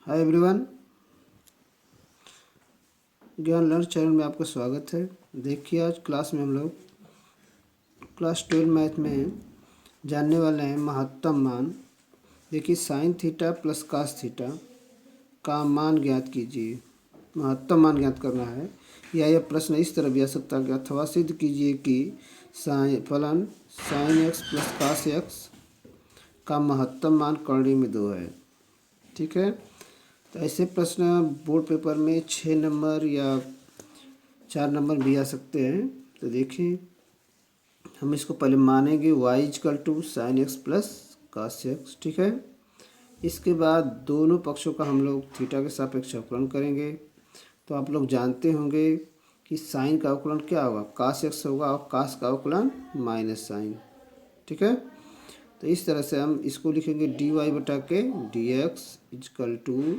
Hi everyone, ज्ञान learn channel में आपका स्वागत है। देखिए आज क्लास में हम लोग क्लास 12 मैथ में जानने वाले हैं महत्तम मान। देखिए sine theta plus cos theta का मान ज्ञात कीजिए। महत्तम मान ज्ञात करना है या यह प्रश्न इस तरह भी आ सकता है अथवा सिद्ध कीजिए कि फलन sine x plus cos x का महत्तम मान करड़ी में 2 है। ठीक है, तो ऐसे प्रश्न बोर्ड पेपर में 6 नंबर या 4 नंबर भी आ सकते हैं। तो देखिए हम इसको पहले मानेंगे y equal to sine x plus cos x. ठीक है, इसके बाद दोनों पक्षों का हम लोग थीटा के सापेक्ष अवकलन करेंगे। तो आप लोग जानते होंगे कि साइन का अवकलन क्या होगा, कास एक्स होगा, और कास का अवकलन माइनस साइन। ठीक है, तो इस तरह से हम इसको लिखेंगे dy बटा के dx इजकल टू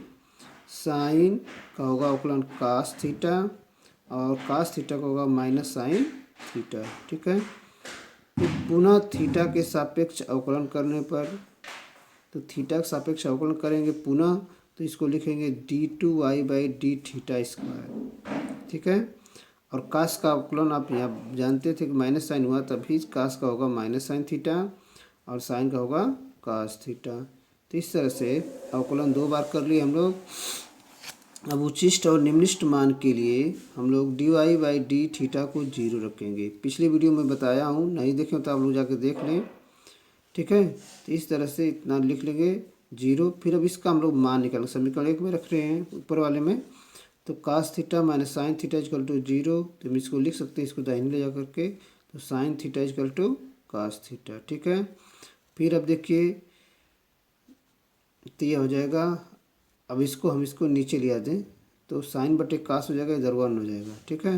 साइन का होगा अवकलन कास थीटा और कास थीटा का होगा माइनस साइन थीटा। ठीक है, तो पुनः थीटा के सापेक्ष अवकलन करने पर तो थीटा के सापेक्ष अवकलन करेंगे पुनः, तो इसको लिखेंगे d2y by D theta square. ठीक है, और कास का अवकलन आप यहाँ जानते थे कि माइनस साइन हुआ, तभी कास का होगा माइनस साइन थीटा और साइन का होगा कास थीटा। तो इस तरह से अवकलन 2 बार कर लिए हम लोग। अब उच्चिष्ट और निम्निष्ट मान के लिए हम लोग dy बाई डी थीटा को 0 रखेंगे। पिछली वीडियो में बताया हूँ, नहीं देखें तो आप लोग जाके देख लें। ठीक है, तो इस तरह से इतना लिख लेंगे 0। फिर अब इसका हम लोग मान निकालेंगे। समीकरण 1 में रख रहे हैं ऊपर वाले में, तो cos theta minus sine theta equal to 0। तो हम इसको लिख सकते हैं, इसको दाहिने ले जा करके, तो sine theta equal to cos theta. ठीक है, फिर अब देखिए तो ये हो जाएगा। अब हम इसको नीचे लिया दें तो साइन बटे कास हो जाएगा, इधर 1 हो जाएगा। ठीक है,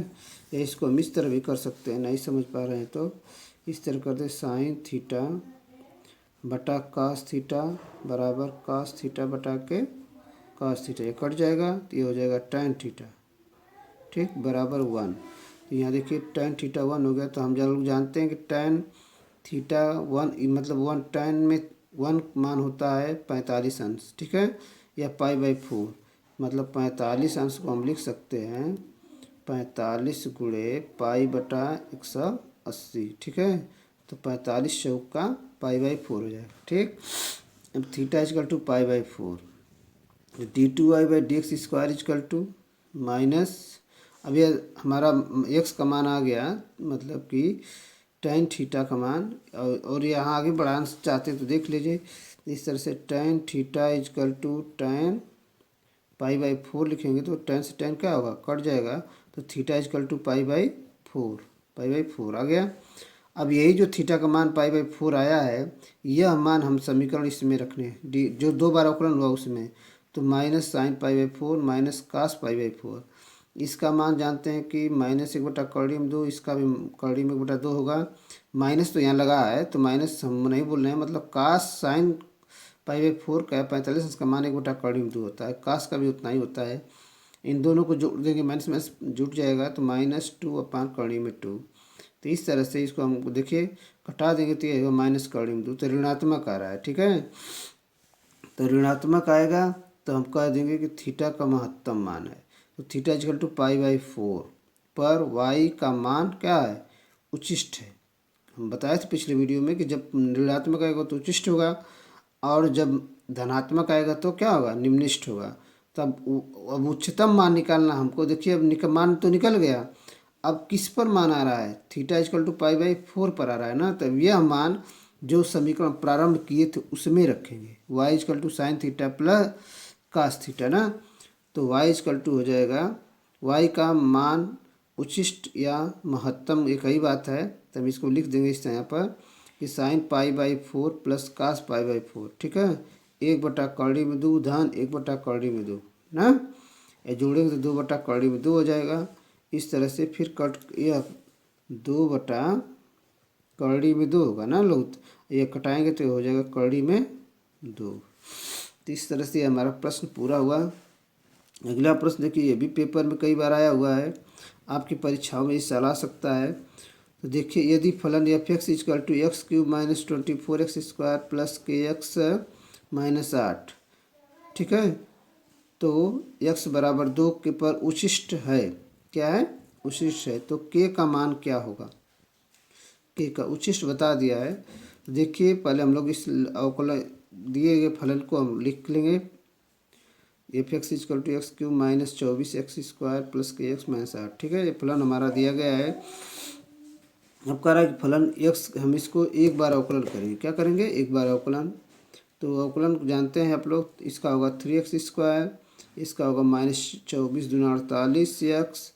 या इसको हम इस तरह भी कर सकते हैं, नहीं समझ पा रहे हैं तो इस तरह कर दे साइन थीटा बटा कास थीटा बराबर कास थीटा बटा के कास थीटा, ये कट जाएगा तो ये हो जाएगा टैन थीटा। ठीक, बराबर 1। तो यहाँ देखिए टैन थीटा 1 हो गया। तो हम लोग जानते हैं कि टैन थीटा 1 मतलब 1 टैन में 1 मान होता है 45 अंश। ठीक है, या पाई बाई 4 मतलब 45 अंश को हम लिख सकते हैं 45 गुणे पाई बटा 180। ठीक है, तो 45 चौका पाई बाई 4 हो जाएगा। ठीक, अब theta equal to pi by 4, d2y by d x square equal to minus, अब ये हमारा x का मान आ गया, मतलब कि टैन थीटा का मान। और यहाँ आगे बढ़ाना चाहते हैं तो देख लीजिए इस तरह से tan theta equal to tan pi by 4 लिखेंगे तो टैन से टैन क्या होगा, कट जाएगा। तो theta equal to pi by 4 आ गया। अब यही जो थीटा का मान पाई बाई 4 आया है, यह मान हम समीकरण इसमें रखने हैं, डी जो 2 बार अवकलन हुआ उसमें, तो minus sine pi by 4 minus cos pi by 4। इसका मान जानते हैं कि माइनस 1 बटा करड़ी में 2, इसका भी करड़ी में 1 बटा 2 होगा। माइनस तो यहाँ लगा है तो माइनस हम नहीं बोल रहे हैं, मतलब कास साइन पाई बाई 4 का 45 इसका मान 1 बटा करड़ी में 2 होता है, कास का भी उतना ही होता है। इन दोनों को जोड़ देंगे, माइनस माइनस जुट जाएगा तो -2 अपान करड़ी में 2। तो इस तरह से इसको हम देखिए घटा देंगे तो ये माइनस करड़ी में 2, तो ऋणात्मक आ रहा है। ठीक है, तो ऋणात्मक आएगा तो हम कह देंगे कि थीटा का महत्तम मान है। तो theta equal to pi by 4 पर y का मान क्या है, उच्चिष्ट है। हम बताए थे पिछले वीडियो में कि जब ऋणात्मक आएगा तो उच्चिष्ट होगा और जब धनात्मक आएगा तो क्या होगा, निम्निष्ठ होगा। तब अब उच्चतम मान निकालना हमको। देखिए अब मान तो निकल गया, अब किस पर मान आ रहा है, theta equal to pi by 4 पर आ रहा है ना। तब यह मान जो समीकरण प्रारंभ किए थे उसमें रखेंगे, y equal to sine theta plus cos theta ना। तो y इजकल टू हो जाएगा, y का मान उच्चिष्ट या महत्तम एक ही बात है। तब इसको लिख देंगे इस यहाँ पर कि sine pi by 4 plus cos pi by 4। ठीक है, 1 बटा करड़ी में 2 धन 1 बटा करड़ी में 2 ना, ये जोड़ेंगे तो 2 बटा करड़ी में 2 हो जाएगा। इस तरह से फिर कट यह 2 बटा करड़ी में 2 होगा ना लोग, ये कटाएंगे तो हो जाएगा करड़ी में 2। तो इस तरह से हमारा प्रश्न पूरा हुआ। अगला प्रश्न देखिए, ये भी पेपर में कई बार आया हुआ है, आपकी परीक्षाओं में इस आ सकता है। तो देखिए यदि फलन f x equal to x cube minus 24 x square plus k x minus 8। ठीक है, तो x बराबर 2 के पर उचिष्ट है, क्या है, उचिष्ट है। तो k का मान क्या होगा, k का उचिष्ट बता दिया है। देखिए पहले हम लोग इस अवकलन दिए गए फलन को हम लिख लेंगे। F x equal to x cube minus 24 x square plus k x minus 8, ठीक है। ये फलन हमारा दिया गया है। अब कह रहा है कि फलन एक्स, हम इसको एक बार अवकलन करेंगे। क्या करेंगे, एक बार अवकलन। तो अवकलन जानते हैं आप लोग, इसका होगा 3x स्क्वायर, इसका होगा -24×48x,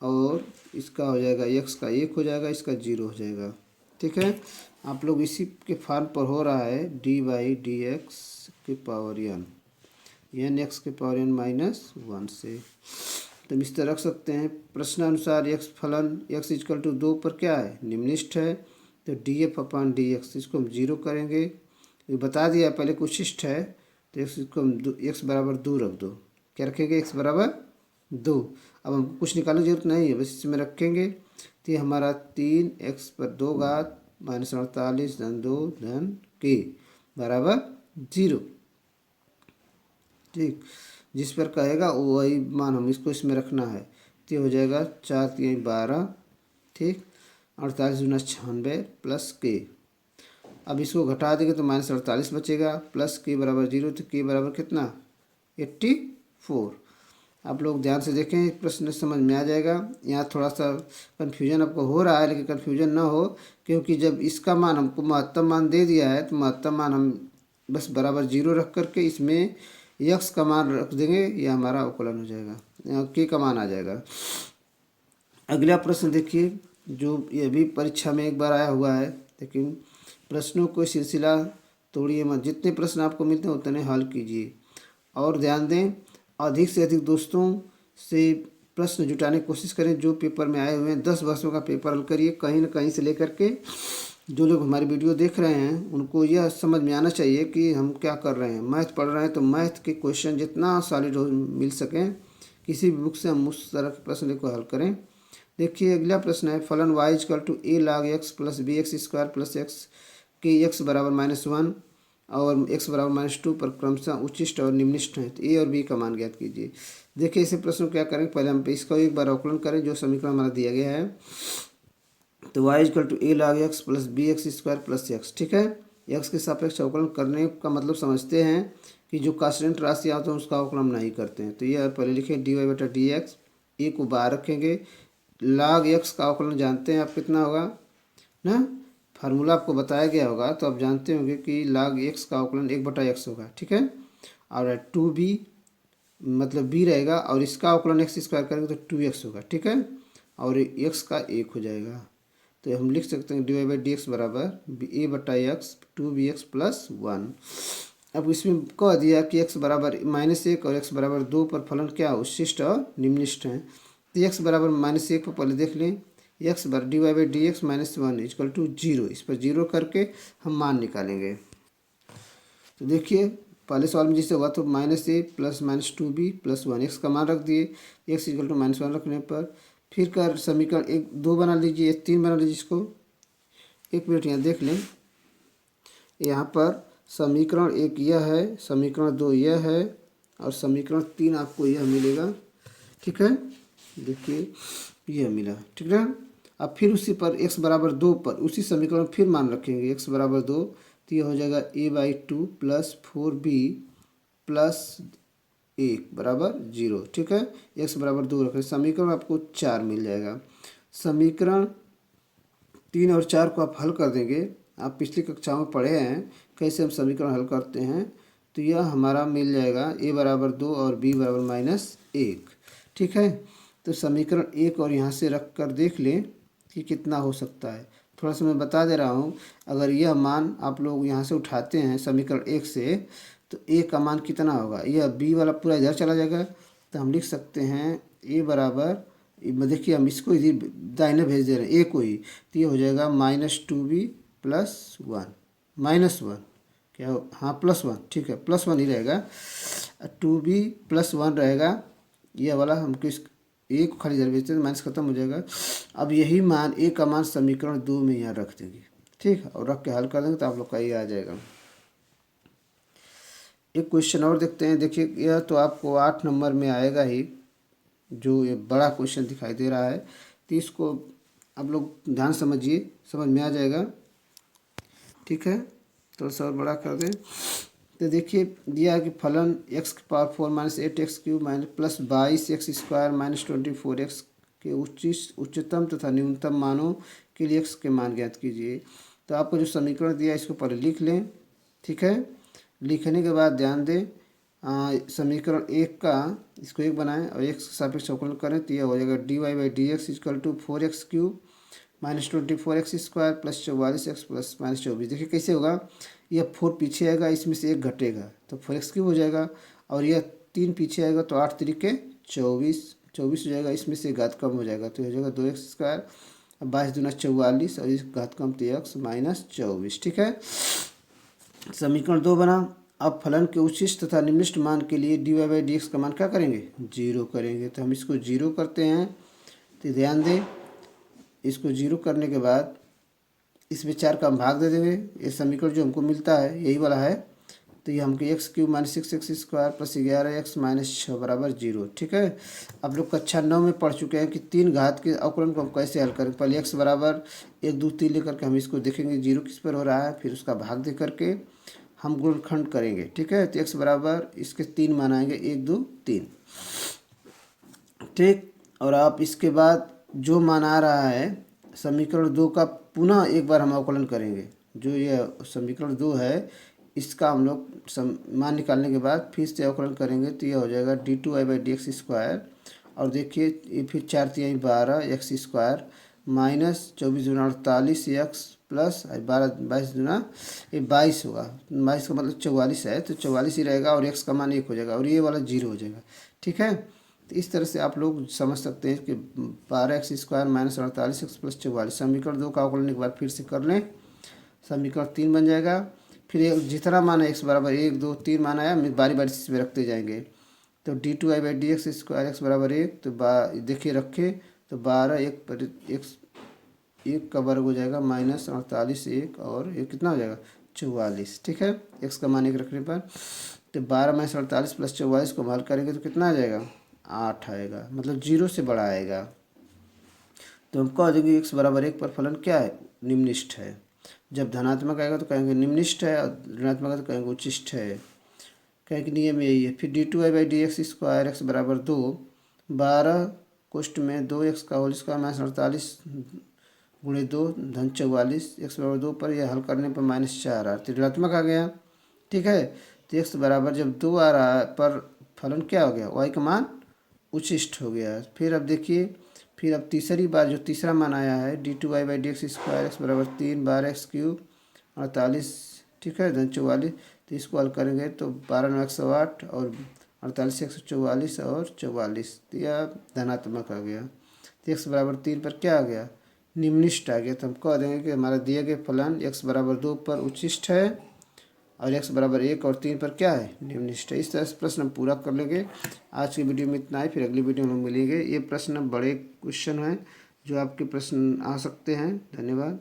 और इसका हो जाएगा x का 1 हो जाएगा, इसका 0 हो जाएगा, ठीक है। आप लोग इसी के फॉर्म पर हो रहा है dy/dx की पावर n x की पावर n -1 से। तो हम इस तरह रख सकते हैं। प्रश्नानुसार x फलन x इजकल टू 2 पर क्या है, निम्नलिखित है। तो df/dx इसको हम 0 करेंगे। ये बता दिया पहले कुछ शिष्ट है, तो इसको हम x बराबर 2 रख दो। क्या रखेंगे, x बराबर 2। अब हमको कुछ निकालने की जरूरत नहीं है, बस इसमें रखेंगे। तो ये हमारा 3x पर 2 घात -48 धन 2 धन k बराबर 0, ठीक। जिस पर कहेगा वही मान हम इसको इसमें रखना है। तो ये हो जाएगा 4×3 12, ठीक। 48×96 प्लस k। अब इसको घटा देंगे तो -48 बचेगा, प्लस k बराबर 0। तो k बराबर कितना, 84। आप लोग ध्यान से देखें, प्रश्न समझ में आ जाएगा। यहाँ थोड़ा सा कन्फ्यूजन आपको हो रहा है, लेकिन कन्फ्यूजन ना हो, क्योंकि जब इसका मान हमको महत्तम मान दे दिया है, तो महत्तम मान हम बस बराबर 0 रख करके इसमें x का मान रख देंगे, ये हमारा अवकलन हो जाएगा, यहाँ k का मान आ जाएगा। अगला प्रश्न देखिए, जो ये भी परीक्षा में एक बार आया हुआ है, लेकिन प्रश्नों को सिलसिला तोड़िए मत, जितने प्रश्न आपको मिलते हैं उतने हल कीजिए। और ध्यान दें, अधिक से अधिक दोस्तों से प्रश्न जुटाने की कोशिश करें जो पेपर में आए हुए हैं। 10 वर्षों का पेपर हल करिए, कहीं ना कहीं से लेकर के। जो लोग हमारी वीडियो देख रहे हैं उनको यह समझ में आना चाहिए कि हम क्या कर रहे हैं। मैथ पढ़ रहे हैं तो मैथ के क्वेश्चन जितना सॉलिड हो मिल सकें, किसी भी बुक से हम उस तरह के प्रश्न को हल करें। देखिए अगला प्रश्न है, फलन y equal to a log x plus b x square plus x के x बराबर -1 और x बराबर -2 पर क्रमशः उच्चिष्ट और निम्नलिखित हैं। तो a और b का मान ज्ञात कीजिए। देखिए इसे प्रश्न क्या करेंगे, पहले हम इसका एक बार अवकलन करें जो समीकरण हमारा दिया गया है। तो y equal to a log x plus b x square plus x, ठीक है। x के सापेक्ष अवकलन करने का मतलब समझते हैं कि जो कांस्टेंट राशि आते हैं उसका अवकलन नहीं करते हैं। तो यह पहले लिखे dy/dx, a को बाहर रखेंगे। log x का अवकलन जानते हैं आप कितना होगा ना, फार्मूला आपको बताया गया होगा, तो आप जानते होंगे कि log x का अवकलन 1/x होगा, ठीक है। और 2b मतलब b रहेगा, और इसका अवकलन x स्क्वायर करेंगे तो 2x होगा, ठीक है। और x का 1 हो जाएगा। तो हम लिख सकते हैं dy/dx बराबर a/x 2bx प्लस 1। अब इसमें कह दिया कि x बराबर -1 और x बराबर 2 पर फलन क्या उच्चिष्ट और निम्नलिखित हैं। तो x बराबर -1 पर पहले देख लें, x बराबर dy/dx -1 इजकल टू 0, इस पर 0 करके हम मान निकालेंगे। तो देखिए पहले सवाल में जिससे हुआ तो -a plus -2b plus 1, x का मान रख दिए, x इजकल टू -1 रखने पर फिर कर समीकरण 1 2 बना लीजिए, 3 बना लीजिए। इसको एक मिनट यहाँ देख लें, यहाँ पर समीकरण 1 यह है, समीकरण 2 यह है, और समीकरण 3 आपको यह मिलेगा, ठीक है। देखिए यह मिला, ठीक है। अब फिर उसी पर x बराबर 2 पर उसी समीकरण फिर मान रखेंगे, x बराबर 2, तो यह हो जाएगा a/2 प्लस 4b प्लस 1 बराबर 0, ठीक है। x बराबर 2 रखें, समीकरण आपको 4 मिल जाएगा। समीकरण 3 और 4 को आप हल कर देंगे। आप पिछली कक्षाओं में पढ़े हैं कैसे हम समीकरण हल करते हैं। तो यह हमारा मिल जाएगा a बराबर 2 और b बराबर -1, ठीक है। तो समीकरण 1 और यहाँ से रख कर देख लें कि कितना हो सकता है। थोड़ा सा मैं बता दे रहा हूँ, अगर यह मान आप लोग यहाँ से उठाते हैं समीकरण 1 से, तो a का मान कितना होगा, यह b वाला पूरा इधर चला जाएगा। तो हम लिख सकते हैं a बराबर, देखिए हम इसको इधर दाहिने भेज दे रहे हैं a को ही, तो ये हो जाएगा -2b प्लस 1 -1 क्या हो, हाँ +1, ठीक है, +1 ही रहेगा। 2b प्लस 1 रहेगा, यह वाला हमको इस a को खाली इधर भेजते हैं, माइनस खत्म हो जाएगा। अब यही मान a का मान समीकरण 2 में यहाँ रख देंगे, ठीक है, और रख के हल कर देंगे तो आप लोग का ये आ जाएगा। एक क्वेश्चन और देखते हैं। देखिए यह तो आपको 8 नंबर में आएगा ही, जो ये बड़ा क्वेश्चन दिखाई दे रहा है, तो इसको आप लोग ध्यान समझिए, समझ में आ जाएगा। ठीक है, थोड़ा सा और बड़ा कर दें। तो देखिए दिया है कि फलन x की power 4 minus 8x³ minus plus 22x² minus 24x के उच्चतम तथा न्यूनतम मानों के लिए x के मान ज्ञात कीजिए। तो आपको जो समीकरण दिया है इसको पहले लिख लें। ठीक है, लिखने के बाद ध्यान दें, समीकरण एक का इसको एक बनाएं और x के सापेक्ष अवकलन करें तो यह हो जाएगा dy/dx equal to 4x³ minus 24x² plus 44x plus minus 24। देखिए कैसे होगा, यह 4 पीछे आएगा, इसमें से एक घटेगा तो 4x³ हो जाएगा, और यह 3 पीछे आएगा तो 8 तरीके 24 हो जाएगा, इसमें से घात कम हो जाएगा तो हो जाएगा 2x², 22 दूना 44 और इस घात कम तो x माइनस 24। ठीक है, समीकरण 2 बना। अब फलन के उच्चिष्ट तथा निम्निष्ट मान के लिए dy/dx का मान क्या करेंगे, 0 करेंगे। तो हम इसको 0 करते हैं। तो ध्यान दें, इसको 0 करने के बाद इसमें 4 का हम भाग दे देंगे। ये समीकरण जो हमको मिलता है यही वाला है। तो ये हमको x³ minus 6x² plus 11x minus 6 बराबर 0। ठीक है, आप लोग कक्षा 9 में पढ़ चुके हैं कि 3 घात के अवकलन को हम कैसे हल करें। पहले x बराबर 1 2 3 लेकर के हम इसको देखेंगे 0 किस पर हो रहा है, फिर उसका भाग दे करके हम गुणनखंड करेंगे। ठीक है, तो x बराबर इसके 3 मान आएंगे 1 2 3। ठीक, और आप इसके बाद जो मान आ रहा है समीकरण 2 का पुनः एक बार हम अवकलन करेंगे। जो ये समीकरण 2 है इसका हम लोग मान निकालने के बाद फिर से अवकलन करेंगे तो यह हो जाएगा d2y/dx²। और देखिए ये फिर 4 3 12x² माइनस 24 दूना 48x प्लस 12 22 दूना ये 22 होगा, 22 का मतलब 44 है तो 44 ही रहेगा, और x का मान 1 हो जाएगा और ये वाला 0 हो जाएगा। ठीक है, तो इस तरह से आप लोग समझ सकते हैं कि 12x² माइनस 48x प्लस 44। समीकरण 2 का अवकलन एक बार फिर से कर लें, समीकरण 3 बन जाएगा। फिर जितना मान है x बराबर 1 2 3 मान आया, हम बारी बारी से रखते जाएंगे। तो d2y/dx² x बराबर 1, तो देखिए रखे तो 12 1 का वर्ग हो जाएगा माइनस 48 1 और ये कितना हो जाएगा 44। ठीक है, x का मान 1 रखने पर तो 12 माइनस 48 प्लस 44 को हल करेंगे तो कितना आ जाएगा 8 आएगा, मतलब 0 से बड़ा आएगा। तो हम कह देंगे x बराबर 1 पर फलन क्या है, निम्निष्ठ है। जब धनात्मक आएगा तो कहेंगे निम्निष्ठ है, और ऋणात्मक आएगा तो कहेंगे उच्चिष्ठ है। कहेंगे नियम यही है। फिर d2y/dx² x बराबर 2, 12 कोष्ठ में 2x का होल स्क्वायर माइनस 48 गुणे 2 धन 44, x बराबर 2 पर यह हल करने पर माइनस 4 आ, तो ऋणात्मक आ गया। ठीक है, तो x बराबर जब 2 आ रहा है पर फलन क्या हो गया, y का मान उच्चिष्ट हो गया। फिर अब देखिए, फिर अब तीसरी बार जो तीसरा मान आया है d2y/dx² x बराबर 3 12x³ 48। ठीक है, धन 44, तो इसको हल करेंगे तो 12 9 108 और 48 144 और 44, तो यह धनात्मक आ गया। तो x बराबर 3 पर क्या आ गया, निम्निष्ठ आ गया। तो हम कह देंगे कि हमारा दिए गए फलन x बराबर 2 पर उच्चिष्ट है और x बराबर 1 और 3 पर क्या है, निम्निष्ठ है। इस तरह से प्रश्न हम पूरा कर लेंगे। आज की वीडियो में इतना ही, फिर अगली वीडियो में मिलेंगे। ये प्रश्न बड़े क्वेश्चन हैं जो आपके प्रश्न आ सकते हैं। धन्यवाद।